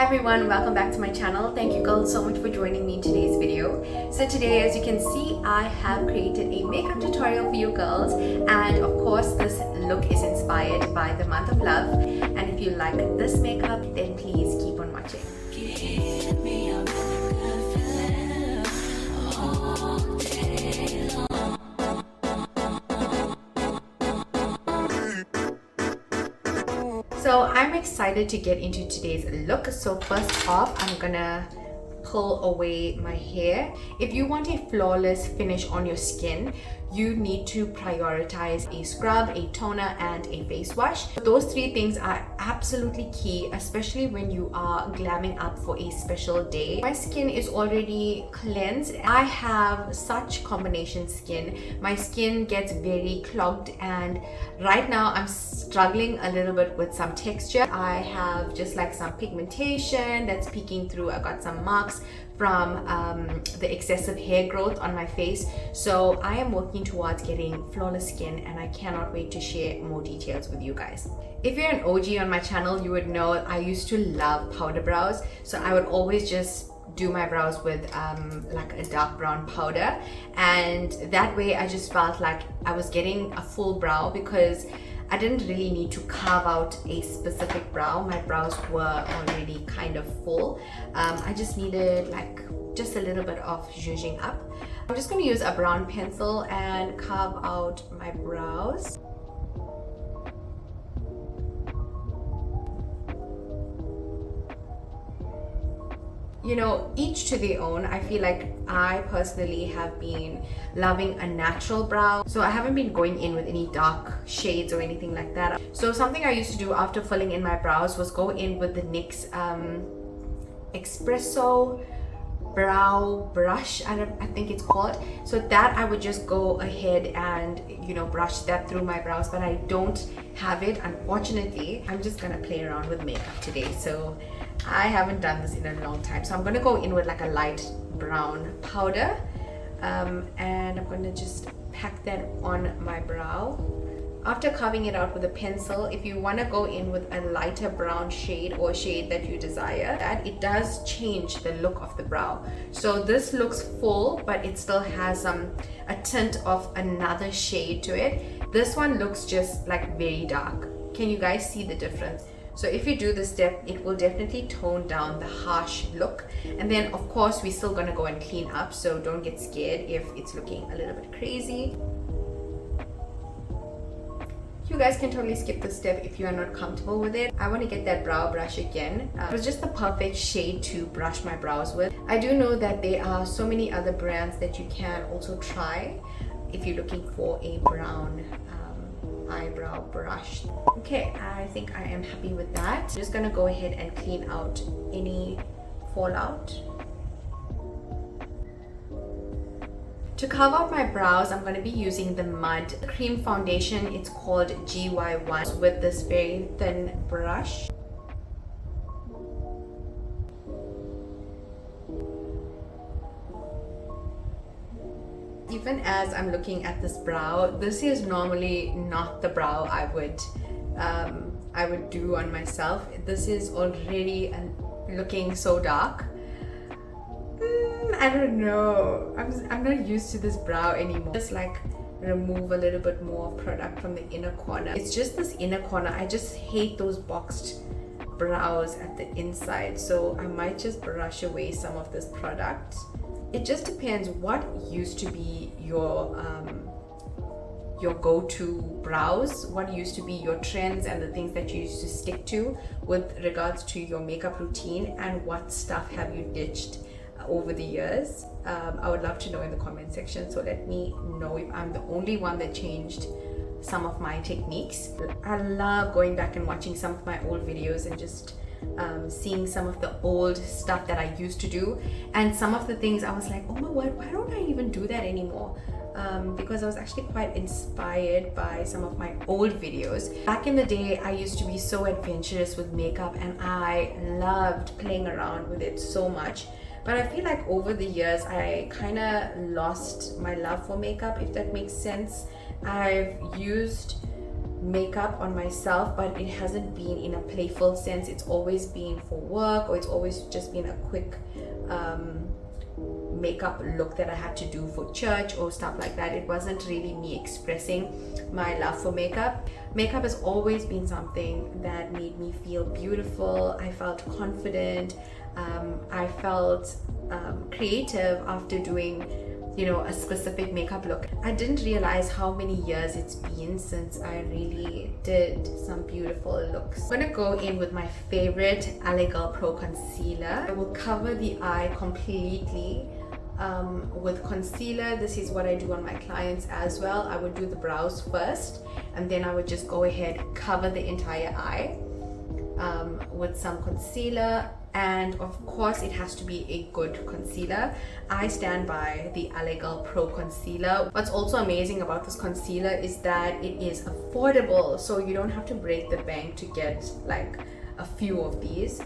Hi everyone, welcome back to my channel. Thank you girls so much for joining me in today's video. So today, as you can see, I have created a makeup tutorial for you girls, and of course this look is inspired by the month of love. And if you like this makeup, then please keep on watching. So I'm excited to get into today's look. So first off, I'm gonna pull away my hair. If you want a flawless finish on your skin, you need to prioritize a scrub, a toner, and a face wash. Those three things are absolutely key, especially when you are glamming up for a special day. My skin is already cleansed. I have such combination skin. My skin gets very clogged, and right now I'm struggling a little bit with some texture. I have just like some pigmentation that's peeking through. I got some marks from the excessive hair growth on my face. So I am working towards getting flawless skin, and I cannot wait to share more details with you guys. If you're an OG on my channel, you would know I used to love powder brows. So I would always just do my brows with like a dark brown powder, and that way I just felt like I was getting a full brow because I didn't really need to carve out a specific brow. My brows were already kind of full. I just needed like just a little bit of zhuzhing up. I'm just going to use a brown pencil and carve out my brows. You know, each to their own. I feel like I personally have been loving a natural brow, so I haven't been going in with any dark shades or anything like that. So something I used to do after filling in my brows was go in with the NYX espresso brow brush, I think it's called. So that I would just go ahead and, you know, brush that through my brows, but I don't have it, unfortunately. I'm just gonna play around with makeup today, so I haven't done this in a long time. So I'm gonna go in with like a light brown powder, and I'm gonna just pack that on my brow. After carving it out with a pencil, if you want to go in with a lighter brown shade or shade that you desire, that it does change the look of the brow. So this looks full, but it still has a tint of another shade to it. This one looks just like very dark. Can you guys see the difference? So if you do this step, it will definitely tone down the harsh look. And then of course, we're still gonna go and clean up, so don't get scared if it's looking a little bit crazy. You guys can totally skip this step if you are not comfortable with it. I want to get that brow brush again. It was just the perfect shade to brush my brows with. I do know that there are so many other brands that you can also try if you're looking for a brown eyebrow brush. Okay, I think I am happy with that. I'm just gonna go ahead and clean out any fallout. To carve out my brows, I'm going to be using the Mud Cream Foundation. It's called GY1 with this very thin brush. Even as I'm looking at this brow, this is normally not the brow I would do on myself. This is already looking so dark. I don't know. I'm not used to this brow anymore. Just like remove a little bit more product from the inner corner. It's just this inner corner. I just hate those boxed brows at the inside. So I might just brush away some of this product. It just depends what used to be your go-to brows, what used to be your trends and the things that you used to stick to with regards to your makeup routine, and what stuff have you ditched over the years. I would love to know in the comment section, so let me know if I'm the only one that changed some of my techniques. I love going back and watching some of my old videos and just seeing some of the old stuff that I used to do, and some of the things I was like, oh my word, why don't I even do that anymore? Because I was actually quite inspired by some of my old videos. Back in the day, I used to be so adventurous with makeup, and I loved playing around with it so much. But I feel like over the years, I kind of lost my love for makeup, if that makes sense. I've used makeup on myself, but it hasn't been in a playful sense. It's always been for work, or it's always just been a quick makeup look that I had to do for church or stuff like that. It wasn't really me expressing my love for makeup. Makeup has always been something that made me feel beautiful. I felt confident. I felt creative after doing, you know, a specific makeup look. I didn't realize how many years it's been since I really did some beautiful looks. I'm gonna go in with my favorite LA Girl Pro Concealer. I will cover the eye completely with concealer. This is what I do on my clients as well. I would do the brows first, and then I would just go ahead, cover the entire eye with some concealer. And of course it has to be a good concealer. I stand by the LA Girl Pro Concealer. What's also amazing about this concealer is that it is affordable, so you don't have to break the bank to get like a few of these.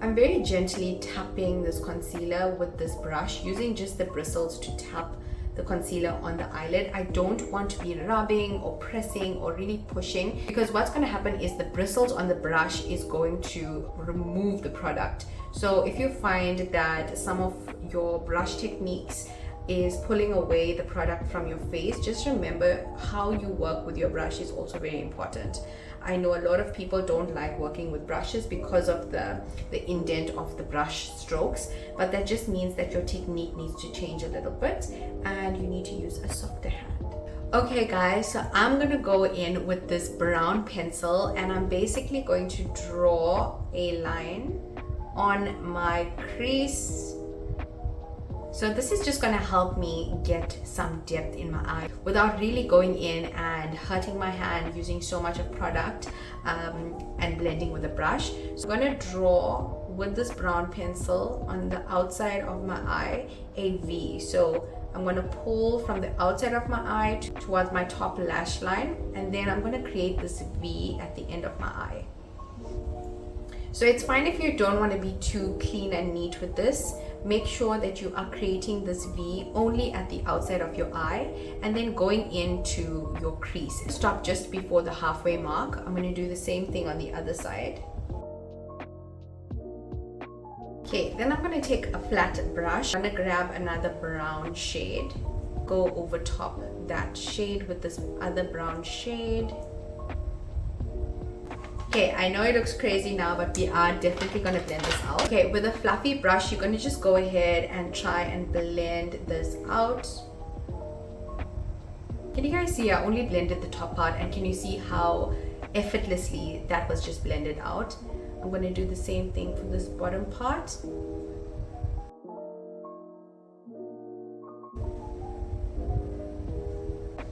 I'm very gently tapping this concealer with this brush, using just the bristles to tap the concealer on the eyelid. I don't want to be rubbing or pressing or really pushing, because what's going to happen is the bristles on the brush is going to remove the product. So if you find that some of your brush techniques is pulling away the product from your face, just remember how you work with your brush is also very important. I know a lot of people don't like working with brushes because of the indent of the brush strokes, but that just means that your technique needs to change a little bit and you need to use a softer hand. Okay guys, so I'm gonna go in with this brown pencil, and I'm basically going to draw a line on my crease. So this is just going to help me get some depth in my eye without really going in and hurting my hand using so much of product and blending with a brush. So I'm going to draw with this brown pencil on the outside of my eye a V. So I'm going to pull from the outside of my eye towards my top lash line, and then I'm going to create this V at the end of my eye. So it's fine if you don't want to be too clean and neat with this. Make sure that you are creating this V only at the outside of your eye and then going into your crease. Stop just before the halfway mark. I'm going to do the same thing on the other side. Okay, then I'm going to take a flat brush. I'm going to grab another brown shade, go over top that shade with this other brown shade. Okay, I know it looks crazy now, but we are definitely going to blend this out. Okay, with a fluffy brush, you're going to just go ahead and try and blend this out. Can you guys see I only blended the top part, and can you see how effortlessly that was just blended out? I'm going to do the same thing for this bottom part.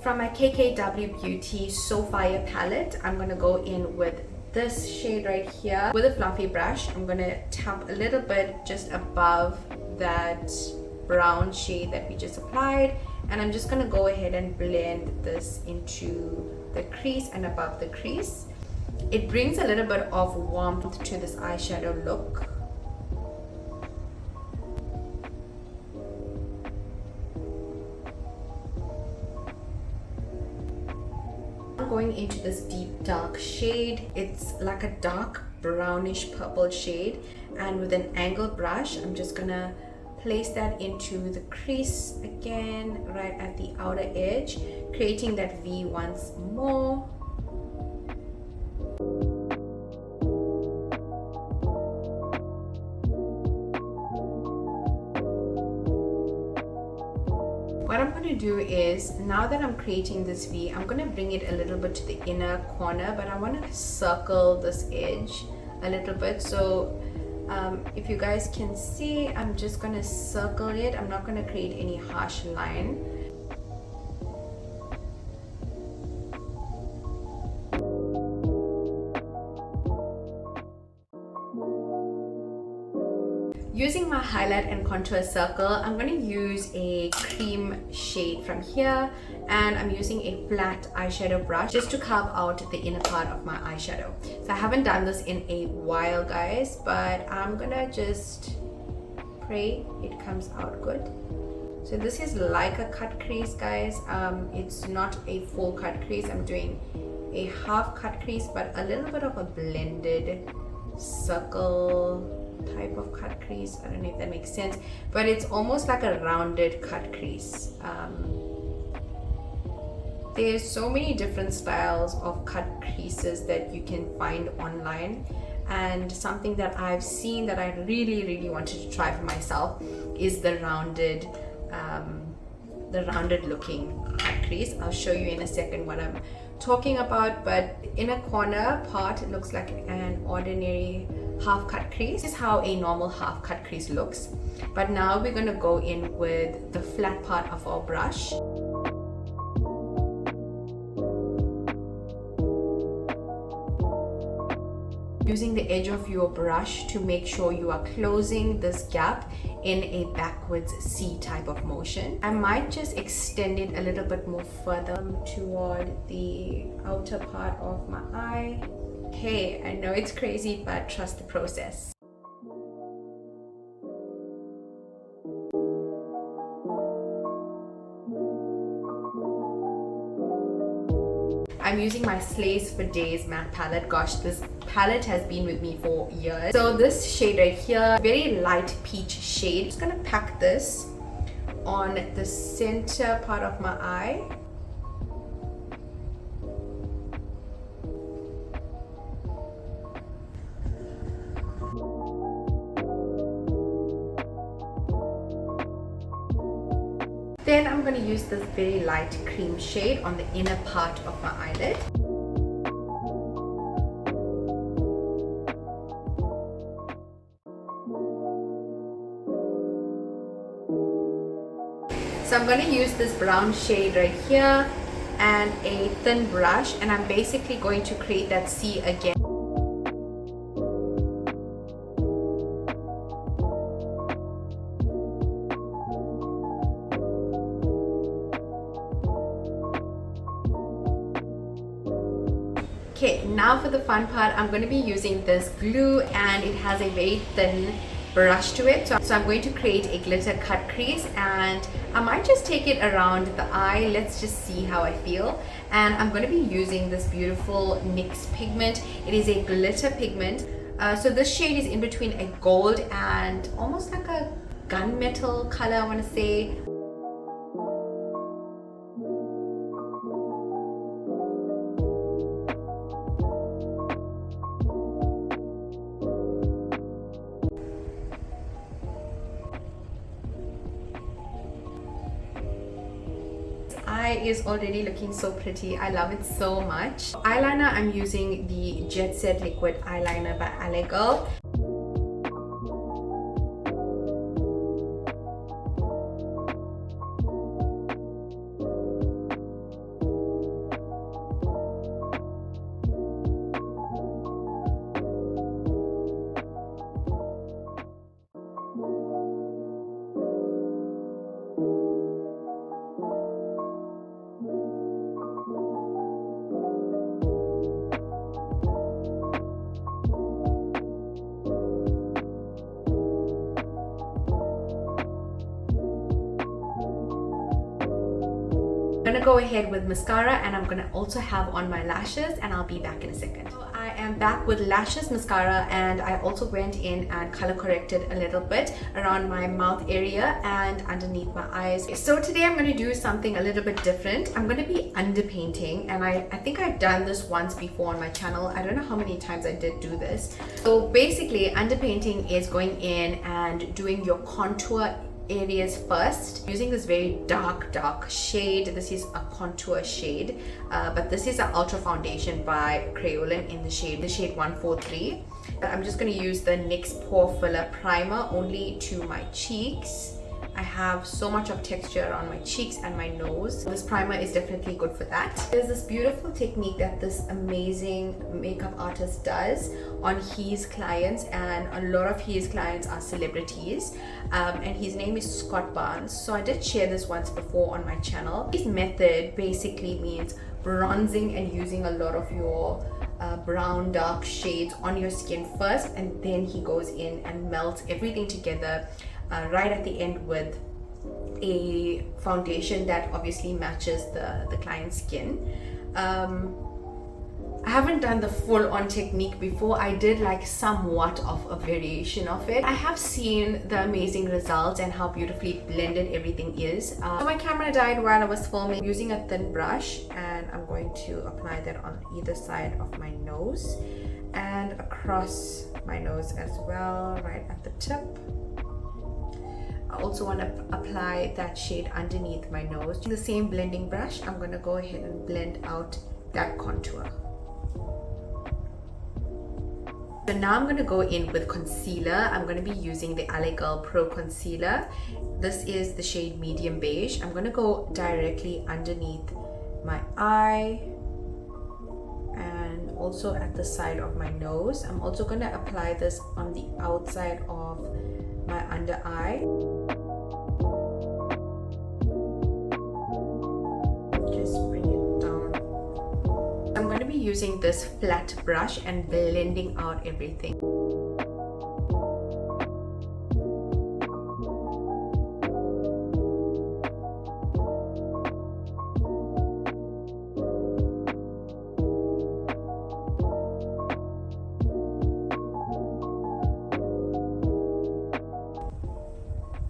From my KKW Beauty So Fire palette, I'm going to go in with this shade right here with a fluffy brush. I'm going to tap a little bit just above that brown shade that we just applied, and I'm just going to go ahead and blend this into the crease and above the crease. It brings a little bit of warmth to this eyeshadow look. Going into this deep dark shade. It's like a dark brownish purple shade, and with an angled brush I'm just gonna place that into the crease again, right at the outer edge, creating that V once more. What I'm going to do is, now that I'm creating this V, I'm going to bring it a little bit to the inner corner, but I want to circle this edge a little bit. So if you guys can see, I'm just going to circle it. I'm not going to create any harsh line. Using my highlight and contour circle, I'm going to use a cream shade from here, and I'm using a flat eyeshadow brush just to carve out the inner part of my eyeshadow. So I haven't done this in a while, guys, but I'm gonna just pray it comes out good. So this is like a cut crease, guys. It's not a full cut crease. I'm doing a half cut crease, but a little bit of a blended circle type of cut crease. I don't know if that makes sense, but it's almost like a rounded cut crease. There's so many different styles of cut creases that you can find online, and something that I've seen that I really wanted to try for myself is the rounded looking cut crease. I'll show you in a second what I'm talking about, but in a corner part it looks like an ordinary half cut crease. This is how a normal half cut crease looks, but now we're going to go in with the flat part of our brush. Using the edge of your brush to make sure you are closing this gap in a backwards C type of motion. I might just extend it a little bit more further toward the outer part of my eye. Hey, I know it's crazy, but trust the process. I'm using my Slays for Days matte palette. Gosh, this palette has been with me for years. So this shade right here, very light peach shade. I'm just gonna pack this on the center part of my eye. Then I'm going to use this very light cream shade on the inner part of my eyelid. So I'm going to use this brown shade right here and a thin brush, and I'm basically going to create that C again. Okay, now for the fun part, I'm going to be using this glue, and it has a very thin brush to it. So I'm going to create a glitter cut crease, and I might just take it around the eye. Let's just see how I feel. And I'm going to be using this beautiful NYX pigment. It is a glitter pigment. So this shade is in between a gold and almost like a gunmetal color, I want to say. Eye is already looking so pretty. I love it so much. Eyeliner, I'm using the Jet Set Liquid Eyeliner by LA Girl. I'm gonna go ahead with mascara, and I'm gonna also have on my lashes, and I'll be back in a second. So I am back with lashes, mascara, and I also went in and color corrected a little bit around my mouth area and underneath my eyes. So today I'm gonna do something a little bit different. I'm gonna be underpainting, and I think I've done this once before on my channel. I don't know how many times I did do this. So basically, underpainting is going in and doing your contour areas first using this very dark shade. This is a contour shade, but this is an ultra foundation by Crayola in the shade 143. I'm just going to use the NYX pore filler primer only to my cheeks. I have so much of texture on my cheeks and my nose. This primer is definitely good for that. There's this beautiful technique that this amazing makeup artist does on his clients, and a lot of his clients are celebrities, and his name is Scott Barnes. So I did share this once before on my channel. His method basically means bronzing and using a lot of your brown dark shades on your skin first, and then he goes in and melts everything together right at the end with a foundation that obviously matches the client's skin. I haven't done the full-on technique before. I did like somewhat of a variation of it. I have seen the amazing results and how beautifully blended everything is. So my camera died while I was filming. I'm using a thin brush, and I'm going to apply that on either side of my nose and across my nose as well, right at the tip. I also want to apply that shade underneath my nose. Using the same blending brush, I'm going to go ahead and blend out that contour. So now I'm going to go in with concealer. I'm going to be using the LA Girl Pro Concealer. This is the shade Medium Beige. I'm going to go directly underneath my eye and also at the side of my nose. I'm also going to apply this on the outside of my under eye. Just bring it down. I'm going to be using this flat brush and blending out everything.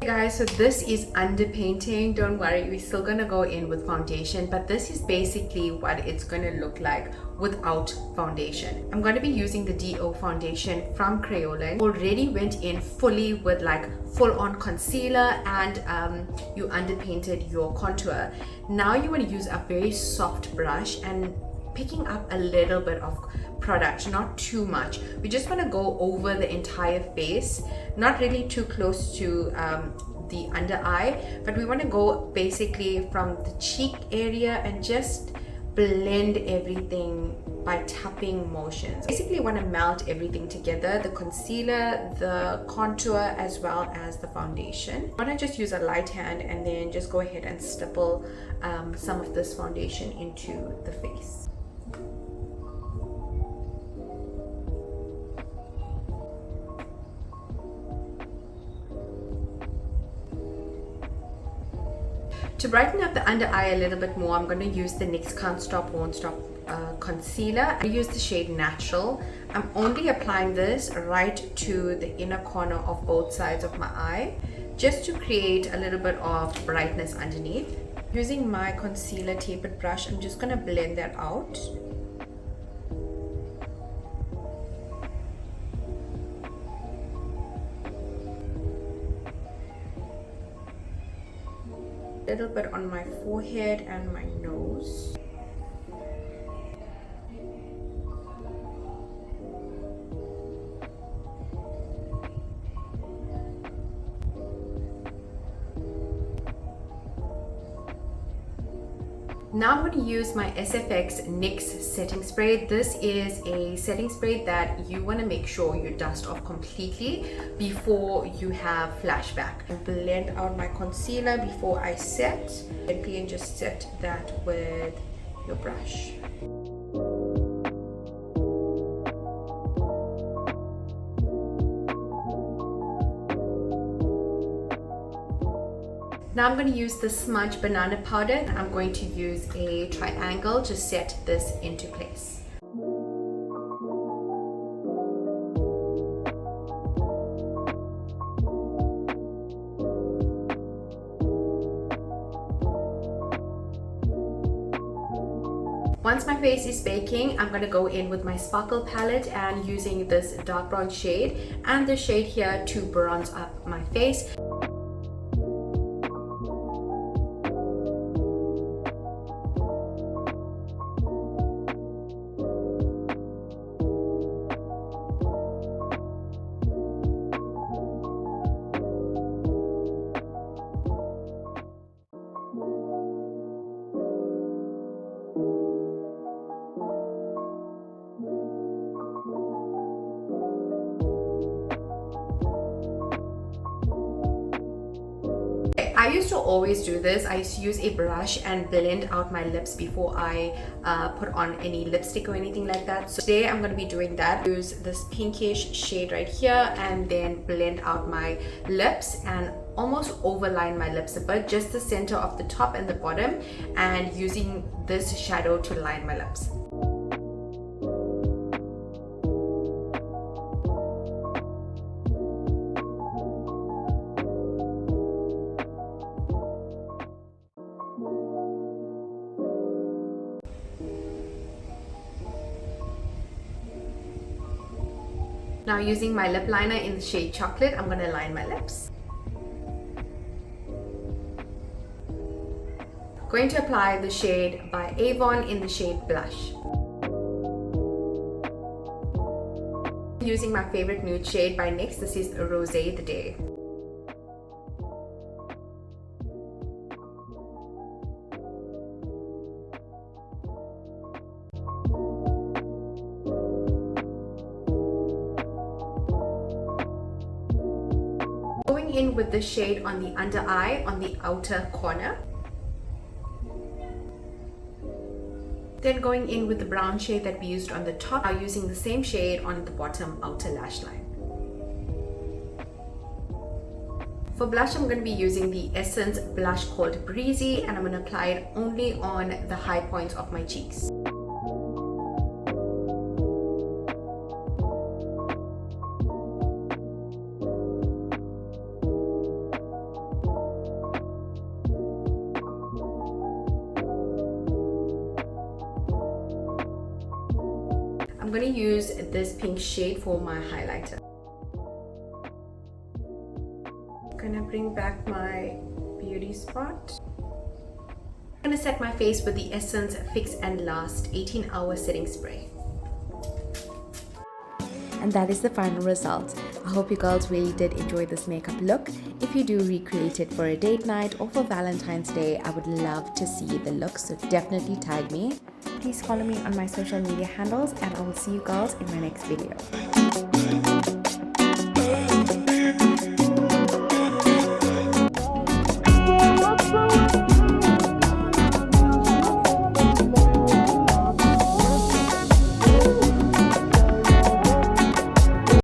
Guys, so this is underpainting. Don't worry, we're still gonna go in with foundation, but this is basically what it's gonna look like without foundation. I'm gonna be using the DO foundation from Crayola. Already went in fully with like full-on concealer, and you underpainted your contour. Now you want to use a very soft brush and picking up a little bit of product, not too much. We just want to go over the entire face, not really too close to the under eye, but we want to go basically from the cheek area and just blend everything by tapping motions. Basically want to melt everything together, the concealer, the contour, as well as the foundation. I want to just use a light hand and then just go ahead and stipple some of this foundation into the face. To brighten up the under eye a little bit more, I'm going to use the NYX Can't Stop Won't Stop concealer. I use the shade Natural. I'm only applying this right to the inner corner of both sides of my eye, just to create a little bit of brightness underneath. Using my concealer tapered brush, I'm just going to blend that out. Little bit on my forehead and my nose. Now I'm going to use my SFX NYX setting spray. This is a setting spray that you want to make sure you dust off completely before you have flashback. Blend out my concealer before I set, and just set that with your brush. Now I'm going to use the smudge banana powder. I'm going to use a triangle to set this into place. Once my face is baking, I'm going to go in with my sparkle palette and using this dark brown shade and the shade here to bronze up my face. to always do this. I used to use a brush and blend out my lips before I put on any lipstick or anything like that. So today I'm going to be doing that. Use this pinkish shade right here and then blend out my lips and almost overline my lips a bit, just the center of the top and the bottom, and using this shadow to line my lips. Now using my lip liner in the shade Chocolate, I'm going to line my lips. Going to apply the shade by Avon in the shade Blush. Using my favorite nude shade by NYX, this is Rosé the Day. Going in with the shade on the under eye on the outer corner. Then going in with the brown shade that we used on the top, now using the same shade on the bottom outer lash line. For blush, I'm going to be using the Essence blush called Breezy, and I'm going to apply it only on the high points of my cheeks. I'm going to use this pink shade for my highlighter. I'm going to bring back my beauty spot. I'm going to set my face with the Essence Fix and Last 18-hour setting spray. And that is the final result. I hope you girls really did enjoy this makeup look. If you do recreate it for a date night or for Valentine's Day, I would love to see the look, so definitely tag me. Please follow me on my social media handles, and I will see you girls in my next video.